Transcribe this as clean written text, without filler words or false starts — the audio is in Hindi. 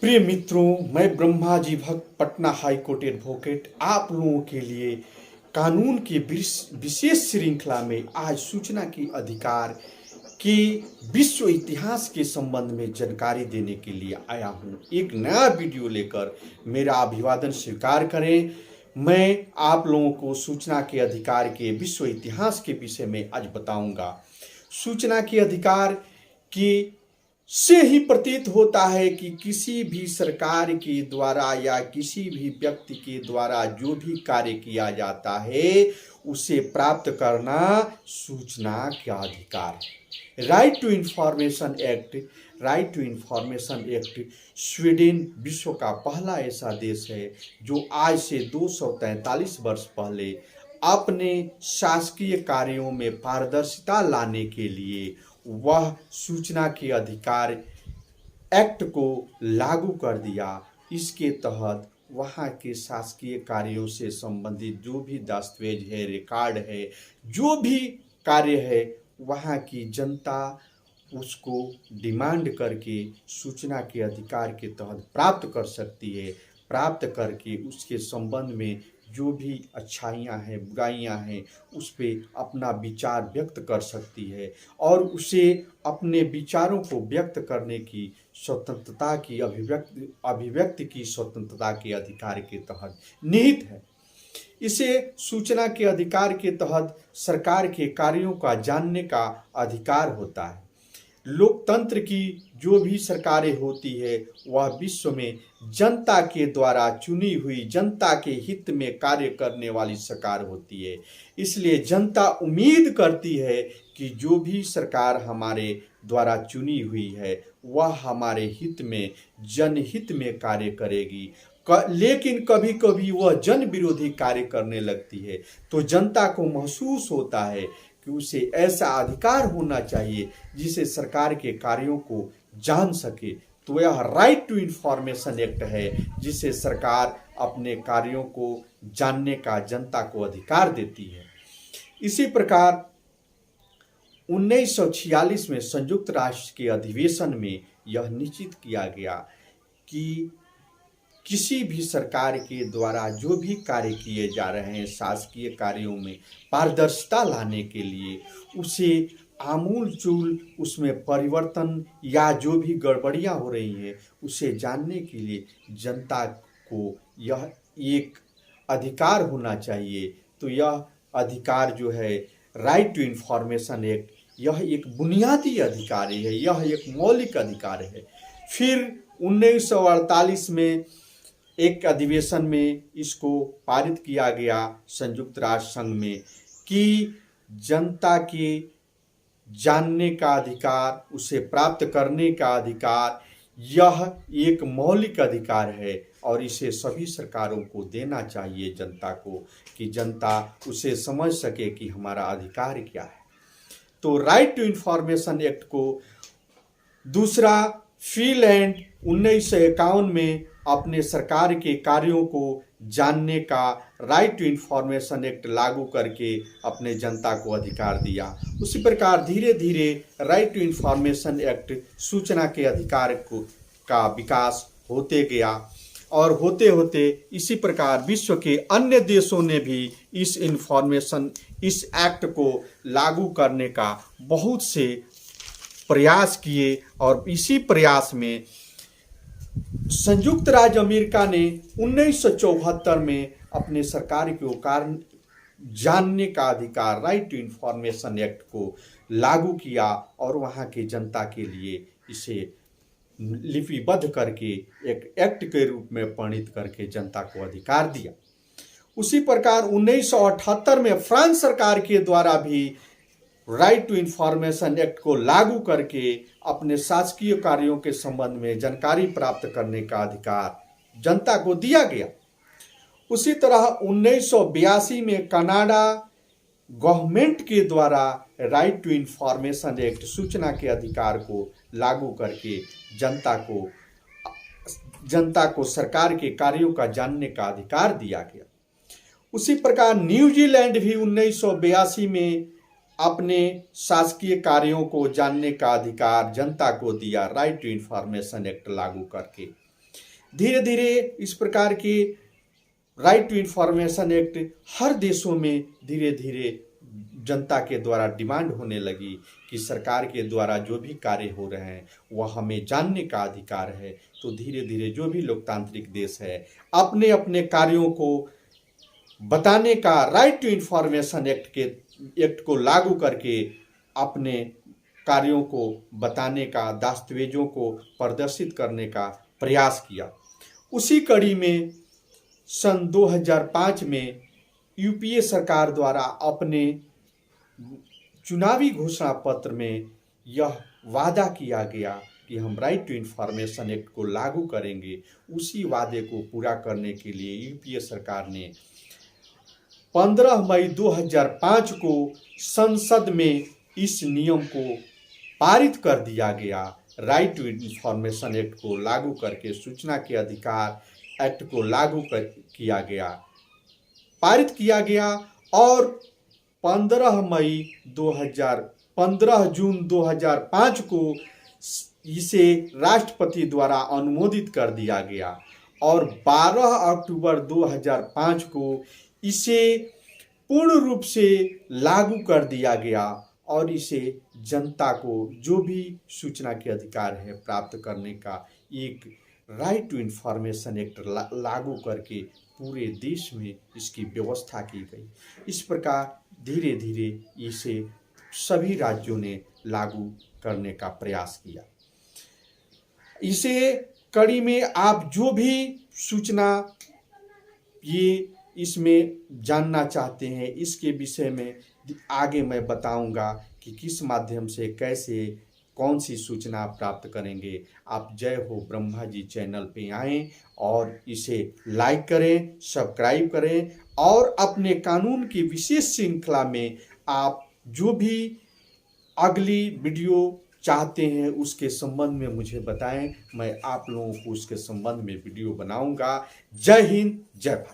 प्रिय मित्रों, मैं ब्रह्माजी भक्त पटना हाई कोर्ट एडवोकेट आप लोगों के लिए कानून की विशेष श्रृंखला में आज सूचना के अधिकार के विश्व इतिहास के संबंध में जानकारी देने के लिए आया हूं। एक नया वीडियो लेकर मेरा अभिवादन स्वीकार करें। मैं आप लोगों को सूचना के अधिकार के विश्व इतिहास के विषय में आज बताऊंगा। सूचना के अधिकार की से ही प्रतीत होता है कि किसी भी सरकार के द्वारा या किसी भी व्यक्ति के द्वारा जो भी कार्य किया जाता है उसे प्राप्त करना सूचना का अधिकार है। Right to information act Sweden विश्व का पहला ऐसा देश है जो आज से 243 वर्ष पहले अपने शासकीय कार्यों में पारदर्शिता लाने के लिए वह सूचना के अधिकार एक्ट को लागू कर दिया। इसके तहत वहाँ के शासकीय कार्यों से संबंधित जो भी दस्तावेज है, रिकॉर्ड है, जो भी कार्य है, वहाँ की जनता उसको डिमांड करके सूचना के अधिकार के तहत प्राप्त कर सकती है। प्राप्त करके उसके संबंध में जो भी अच्छाइयाँ हैं, बुराइयाँ हैं, उस पर अपना विचार व्यक्त कर सकती है और उसे अपने विचारों को व्यक्त करने की स्वतंत्रता की अभिव्यक्ति की स्वतंत्रता के अधिकार के तहत निहित है। इसे सूचना के अधिकार के तहत सरकार के कार्यों का जानने का अधिकार होता है। लोकतंत्र की जो भी सरकारें होती है वह विश्व में जनता के द्वारा चुनी हुई, जनता के हित में कार्य करने वाली सरकार होती है। इसलिए जनता उम्मीद करती है कि जो भी सरकार हमारे द्वारा चुनी हुई है वह हमारे हित में, जनहित में कार्य करेगी। लेकिन कभी कभी वह जन विरोधी कार्य करने लगती है तो जनता को महसूस होता है कि उसे ऐसा अधिकार होना चाहिए जिसे सरकार के कार्यों को जान सके। तो यह राइट टू इंफॉर्मेशन एक्ट है जिसे सरकार अपने कार्यों को जानने का जनता को अधिकार देती है। इसी प्रकार 1946 में संयुक्त राष्ट्र के अधिवेशन में यह निश्चित किया गया कि किसी भी सरकार के द्वारा जो भी कार्य किए जा रहे हैं शासकीय कार्यों में पारदर्शिता लाने के लिए उसे आमूल चूल उसमें परिवर्तन या जो भी गड़बड़ियां हो रही हैं उसे जानने के लिए जनता को यह एक अधिकार होना चाहिए। तो यह अधिकार जो है राइट टू इंफॉर्मेशन एक्ट, यह एक बुनियादी अधिकार है, यह एक मौलिक अधिकार है। फिर 1948 में एक अधिवेशन में इसको पारित किया गया संयुक्त राष्ट्र संघ में कि जनता के जानने का अधिकार, उसे प्राप्त करने का अधिकार, यह एक मौलिक अधिकार है और इसे सभी सरकारों को देना चाहिए जनता को, कि जनता उसे समझ सके कि हमारा अधिकार क्या है। तो राइट टू इंफॉर्मेशन एक्ट को दूसरा फिनलैंड 1951 में अपने सरकार के कार्यों को जानने का राइट टू इंफॉर्मेशन एक्ट लागू करके अपने जनता को अधिकार दिया। उसी प्रकार धीरे धीरे राइट टू इंफॉर्मेशन एक्ट सूचना के अधिकार का विकास होते गया और होते होते इसी प्रकार विश्व के अन्य देशों ने भी इस एक्ट को लागू करने का बहुत से प्रयास किए और इसी प्रयास में संयुक्त राज्य अमेरिका ने 1974 में अपने सरकार के कारण जानने का अधिकार राइट टू इंफॉर्मेशन एक्ट को लागू किया और वहां के जनता के लिए इसे लिपिबद्ध करके एक एक्ट के रूप में परिणित करके जनता को अधिकार दिया। उसी प्रकार 1978 में फ्रांस सरकार के द्वारा भी राइट टू इंफॉर्मेशन एक्ट को लागू करके अपने शासकीय कार्यों के संबंध में जानकारी प्राप्त करने का अधिकार जनता को दिया गया। उसी तरह 1982 में कनाडा गवर्नमेंट के द्वारा राइट टू इंफॉर्मेशन एक्ट सूचना के अधिकार को लागू करके जनता को सरकार के कार्यों का जानने का अधिकार दिया गया। उसी प्रकार न्यूजीलैंड भी 1982 में अपने शासकीय कार्यों को जानने का अधिकार जनता को दिया राइट टू इंफॉर्मेशन एक्ट लागू करके। धीरे धीरे इस प्रकार के राइट टू इंफॉर्मेशन एक्ट हर देशों में धीरे धीरे जनता के द्वारा डिमांड होने लगी कि सरकार के द्वारा जो भी कार्य हो रहे हैं वह हमें जानने का अधिकार है। तो धीरे धीरे जो भी लोकतांत्रिक देश है अपने अपने कार्यों को बताने का, राइट टू इंफॉर्मेशन एक्ट को लागू करके अपने कार्यों को बताने का, दस्तावेजों को प्रदर्शित करने का प्रयास किया। उसी कड़ी में सन 2005 में यूपीए सरकार द्वारा अपने चुनावी घोषणा पत्र में यह वादा किया गया कि हम राइट टू इंफॉर्मेशन एक्ट को लागू करेंगे। उसी वादे को पूरा करने के लिए यूपीए सरकार ने 15 मई 2005 को संसद में इस नियम को पारित कर दिया गया। राइट टू इंफॉर्मेशन एक्ट को लागू करके सूचना के अधिकार एक्ट को लागू किया गया, पारित किया गया और 15 जून 2005 को इसे राष्ट्रपति द्वारा अनुमोदित कर दिया गया और 12 अक्टूबर 2005 को इसे पूर्ण रूप से लागू कर दिया गया और इसे जनता को जो भी सूचना के अधिकार है प्राप्त करने का एक राइट टू इंफॉर्मेशन एक्ट लागू करके पूरे देश में इसकी व्यवस्था की गई। इस प्रकार धीरे धीरे इसे सभी राज्यों ने लागू करने का प्रयास किया। इसे कड़ी में आप जो भी सूचना ये इसमें जानना चाहते हैं इसके विषय में आगे मैं बताऊंगा कि किस माध्यम से कैसे कौन सी सूचना प्राप्त करेंगे। आप जय हो ब्रह्मा जी चैनल पे आएं और इसे लाइक करें, सब्सक्राइब करें और अपने कानून की विशेष श्रृंखला में आप जो भी अगली वीडियो चाहते हैं उसके संबंध में मुझे बताएं। मैं आप लोगों को उसके संबंध में वीडियो बनाऊंगा। जय हिंद, जय भारत।